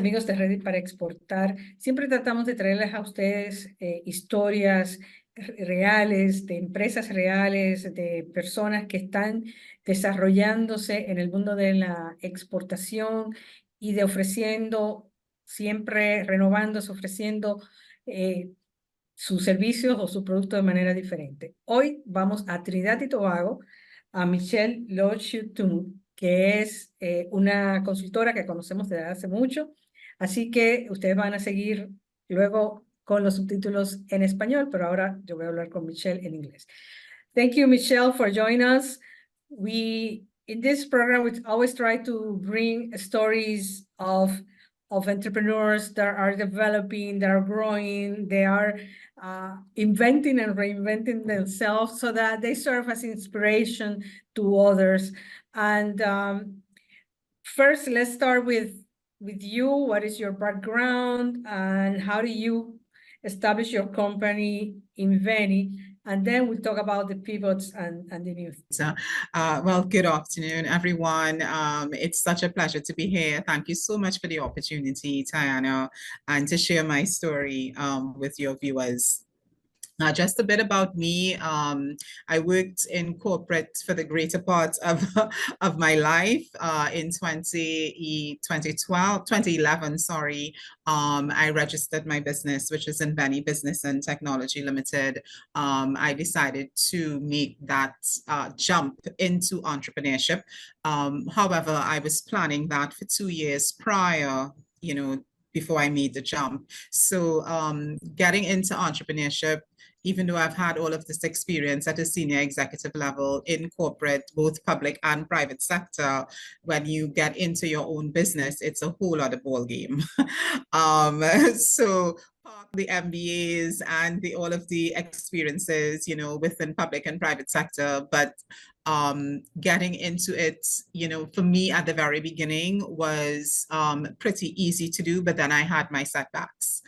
amigos de Ready para Exportar. Siempre tratamos de traerles a ustedes historias reales, de empresas reales, de personas que están desarrollándose en el mundo de la exportación y de ofreciendo, siempre renovándose, ofreciendo sus servicios o su producto de manera diferente. Hoy vamos a Trinidad y Tobago, a Michelle Low Chew Tung, que es una consultora que conocemos desde hace mucho, así que ustedes van a seguir luego con los subtítulos en español, pero ahora yo voy a hablar con Michelle en inglés. Thank you, Michelle, for joining us. In this program, we always try to bring stories of entrepreneurs that are developing, that are growing, they are inventing and reinventing themselves so that they serve as inspiration to others. And first, let's start with you. What is your background and how do you establish your company, Inveni? And then we'll talk about the pivots and the new things. Well, good afternoon, everyone. It's such a pleasure to be here. Thank you so much for the opportunity, Tiana, and to share my story with your viewers. Just a bit about me. I worked in corporate for the greater part of my life. In 2011, sorry, I registered my business, which is Inveni Business and Technology Limited. I decided to make that jump into entrepreneurship. However, I was planning that for 2 years prior, before I made the jump. So getting into entrepreneurship, even though I've had all of this experience at a senior executive level in corporate, both public and private sector, when you get into your own business, it's a whole other ball game. So the MBAs and all of the experiences, within public and private sector, but getting into it, for me at the very beginning was pretty easy to do, but then I had my setbacks.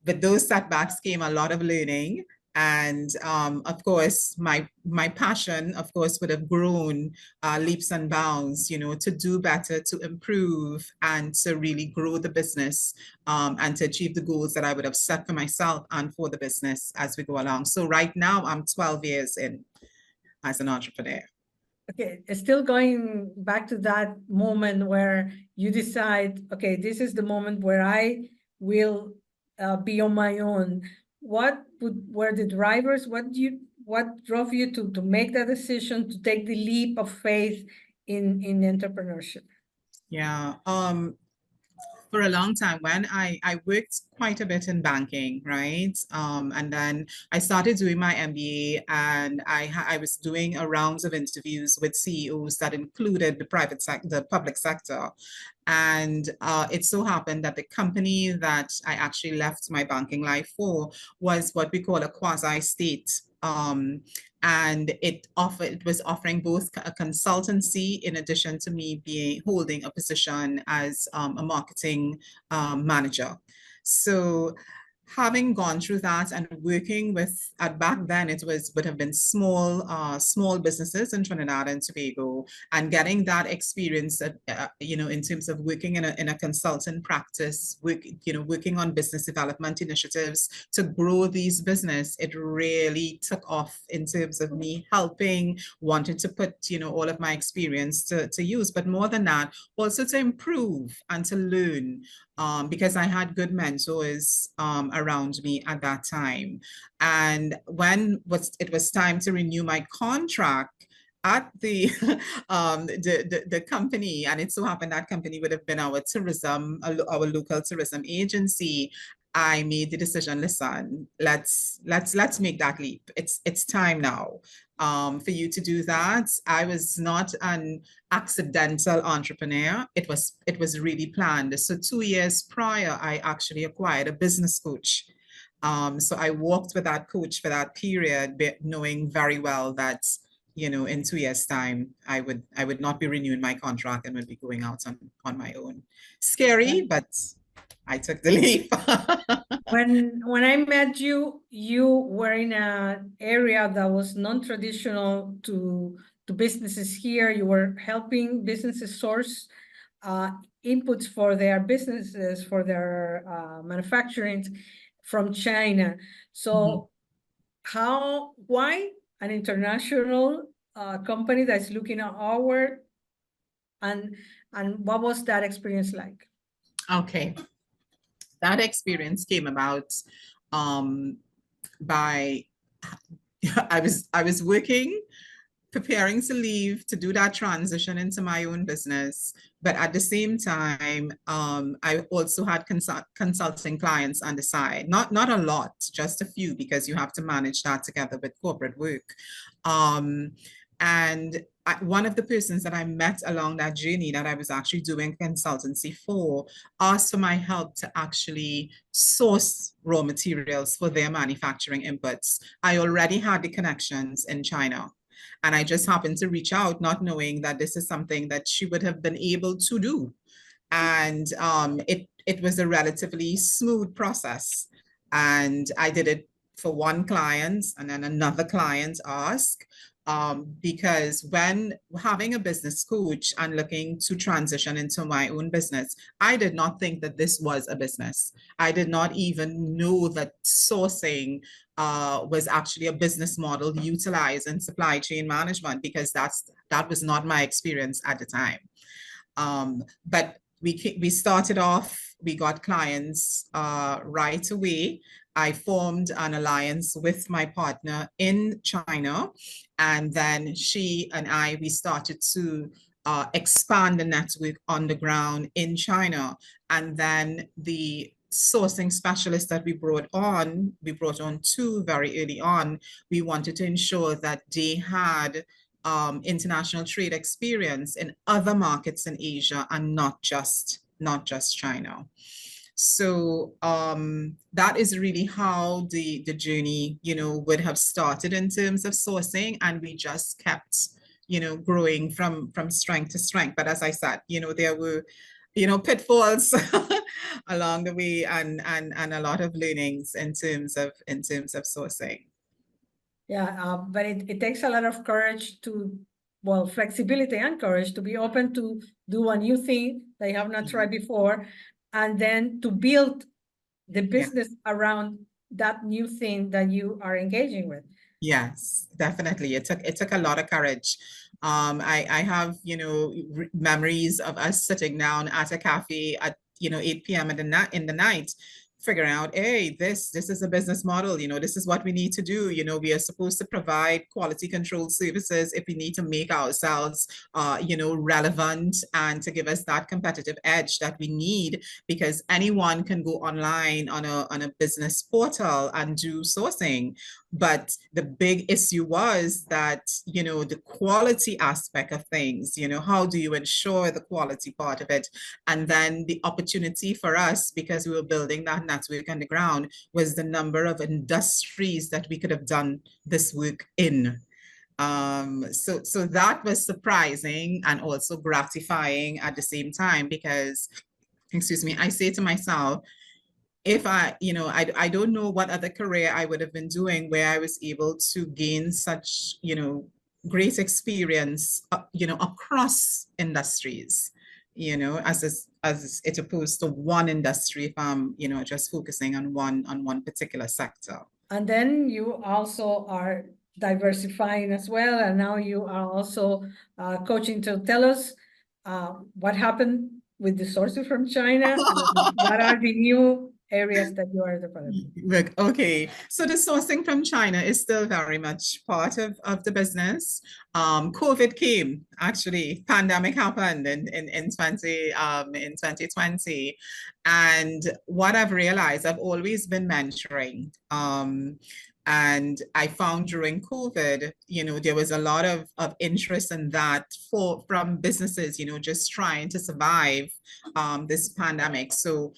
But those setbacks came a lot of learning. And of course, my passion, of course, would have grown leaps and bounds, to do better, to improve, and to really grow the business and to achieve the goals that I would have set for myself and for the business as we go along. So right now, I'm 12 years in as an entrepreneur. Okay, still going back to that moment where you decide, okay, this is the moment where I will be on my own. What were the drivers? What drove you to make that decision, to take the leap of faith in entrepreneurship? Yeah, for a long time when I worked quite a bit in banking, right? And then I started doing my MBA, and I was doing a rounds of interviews with CEOs that included the private sector, the public sector. And it so happened that the company that I actually left my banking life for was what we call a quasi-state. And it was offering both a consultancy in addition to me holding a position as a marketing manager. So having gone through that and working with, back then it would have been small businesses in Trinidad and Tobago, and getting that experience, in terms of working in a consultant practice, working on business development initiatives to grow these business, it really took off in terms of me helping, wanting to put, all of my experience to use, but more than that, also to improve and to learn. Because I had good mentors around me at that time. And when it was time to renew my contract at the company, and it so happened that company would have been our local tourism agency, I made the decision, listen, let's make that leap. It's time now. For you to do that. I was not an accidental entrepreneur. It was really planned. So 2 years prior, I actually acquired a business coach. So I worked with that coach for that period, knowing very well that, in 2 years' time, I would not be renewing my contract and would be going out on my own. Scary, but I took the leap. When I met you, you were in an area that was non-traditional to businesses here. You were helping businesses source inputs for their businesses, for their manufacturing from China. So why an international company that's looking at our work, and what was that experience like? Okay, that experience came about by I was working, preparing to leave to do that transition into my own business. But at the same time, I also had consulting clients on the side. Not a lot, just a few, because you have to manage that together with corporate work. And one of the persons that I met along that journey that I was actually doing consultancy for asked for my help to actually source raw materials for their manufacturing inputs. I already had the connections in China. And I just happened to reach out, not knowing that this is something that she would have been able to do. And it was a relatively smooth process. And I did it for one client, and then another client asked. Because when having a business coach and looking to transition into my own business, I did not think that this was a business. I did not even know that sourcing was actually a business model utilized in supply chain management, because that was not my experience at the time. But we started off, we got clients right away. I formed an alliance with my partner in China, and then she and we started to expand the network on the ground in China. And then the sourcing specialists that we brought on two very early on. We wanted to ensure that they had international trade experience in other markets in Asia, and not just China. So that is really how the journey, would have started in terms of sourcing, and we just kept, growing from strength to strength. But as I said, there were, pitfalls along the way, and a lot of learnings in terms of sourcing. Yeah, but it takes a lot of courage flexibility and courage to be open to do a new thing that you have not tried before, and then to build the business around that new thing that you are engaging with. Yes, definitely. It took a lot of courage. I have, memories of us sitting down at a cafe at, 8 p.m. in the night, figuring out, hey, this is a business model, this is what we need to do. We are supposed to provide quality control services if we need to make ourselves, relevant, and to give us that competitive edge that we need, because anyone can go online on a business portal and do sourcing. But the big issue was that, the quality aspect of things, how do you ensure the quality part of it? And then the opportunity for us, because we were building that network on the ground, was the number of industries that we could have done this work in. So that was surprising and also gratifying at the same time, because, excuse me, I say to myself, if I don't know what other career I would have been doing where I was able to gain such, great experience, across industries, as it opposed to one industry, if I'm, just focusing on one particular sector. And then you also are diversifying as well, and now you are also coaching. To tell us what happened with the sources from China, and what are the new areas that you are developing? Okay, so the sourcing from China is still very much part of the business. COVID came, actually, pandemic happened in 2020. And what I've realized, I've always been mentoring. And I found during COVID, there was a lot of interest in that from businesses, just trying to survive this pandemic. So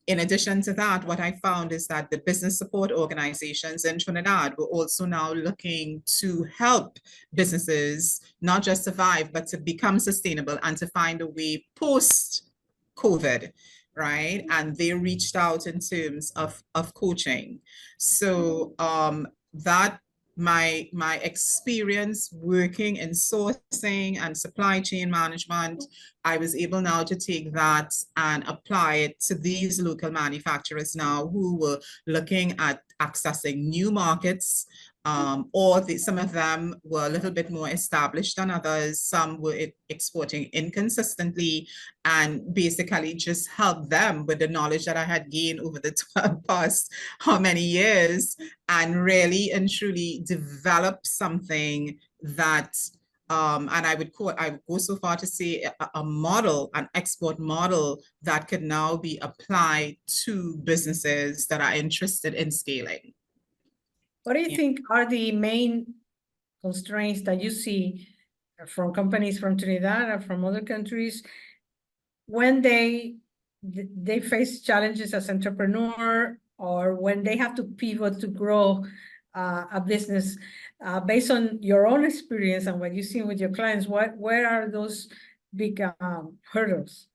in addition to that, what I found is that the business support organizations in Trinidad were also now looking to help businesses not just survive, but to become sustainable and to find a way post-COVID, right? And they reached out in terms of coaching. So that my experience working in sourcing and supply chain management, I was able now to take that and apply it to these local manufacturers now who were looking at accessing new markets, or some of them were a little bit more established than others. Some were exporting inconsistently, and basically just help them with the knowledge that I had gained over the past how many years, and really and truly develop something that, and I would go so far to say a model, an export model that could now be applied to businesses that are interested in scaling. What do you think are the main constraints that you see from companies from Trinidad or from other countries when they face challenges as entrepreneur, or when they have to pivot to grow a business, based on your own experience and what you've seen with your clients? Where are those big hurdles?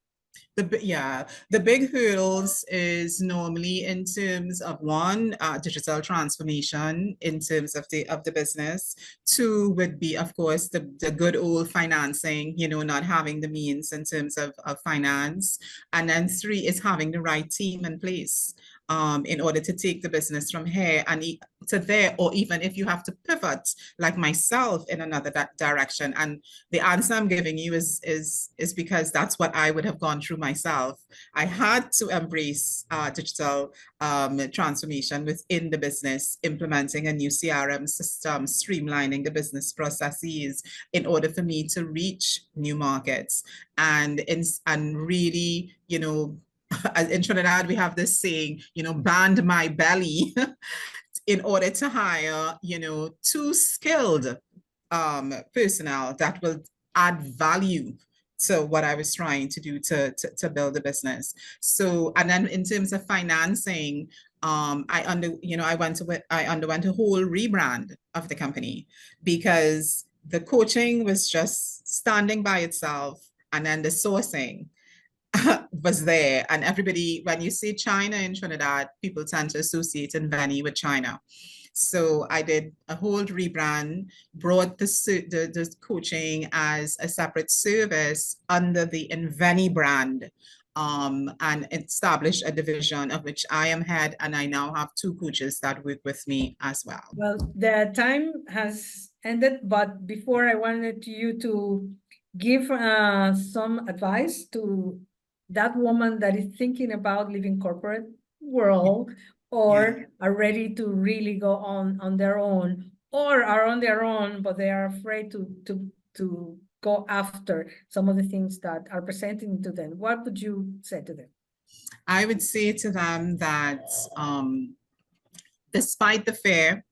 The big hurdles is normally in terms of one, digital transformation in terms of the business. Two would be, of course, the good old financing, not having the means in terms of finance. And then three is having the right team in place in order to take the business from here and to there, or even if you have to pivot, like myself, in another direction. And the answer I'm giving you is because that's what I would have gone through myself. I had to embrace digital transformation within the business, implementing a new CRM system, streamlining the business processes in order for me to reach new markets. And really, in Trinidad, we have this saying, band my belly in order to hire, two skilled personnel that will add value to what I was trying to do to build a business. So, and then in terms of financing, I underwent a whole rebrand of the company, because the coaching was just standing by itself, and then the sourcing was there. And everybody, when you say China in Trinidad, people tend to associate Inveni with China. So I did a whole rebrand, brought the coaching as a separate service under the Inveni brand, and established a division of which I am head, and I now have two coaches that work with me as well. Well, the time has ended, but before, I wanted you to give some advice to that woman that is thinking about leaving corporate world, or are ready to really go on their own, or are on their own, but they are afraid to go after some of the things that are presenting to them. What would you say to them? I would say to them that despite the fear,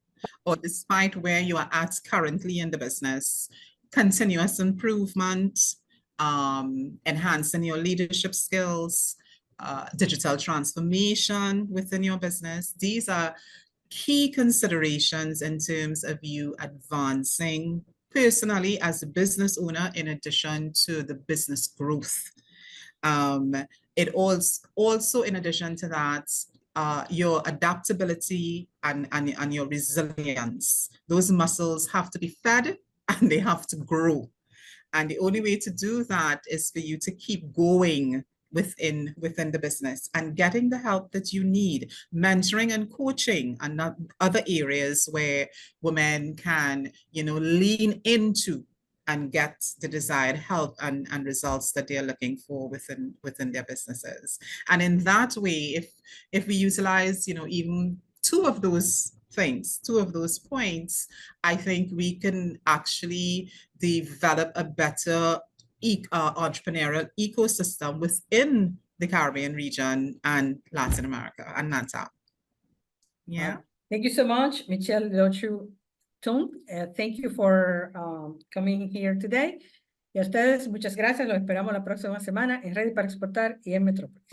or despite where you are at currently in the business, continuous improvement, enhancing your leadership skills, digital transformation within your business. These are key considerations in terms of you advancing personally as a business owner, in addition to the business growth. It also, in addition to that, your adaptability and your resilience. Those muscles have to be fed and they have to grow. And the only way to do that is for you to keep going within the business and getting the help that you need, mentoring and coaching, and other areas where women can, lean into and get the desired help and results that they're looking for within their businesses. And in that way, if we utilize, even two of those things, two of those points, I think we can actually develop a better entrepreneurial ecosystem within the Caribbean region and Latin America and LATAM. Yeah. Thank you so much, Michelle Low Chew Tung. Thank you for coming here today. Y a ustedes, muchas gracias. Los esperamos la próxima semana en Ready para Exportar y en Metrópolis.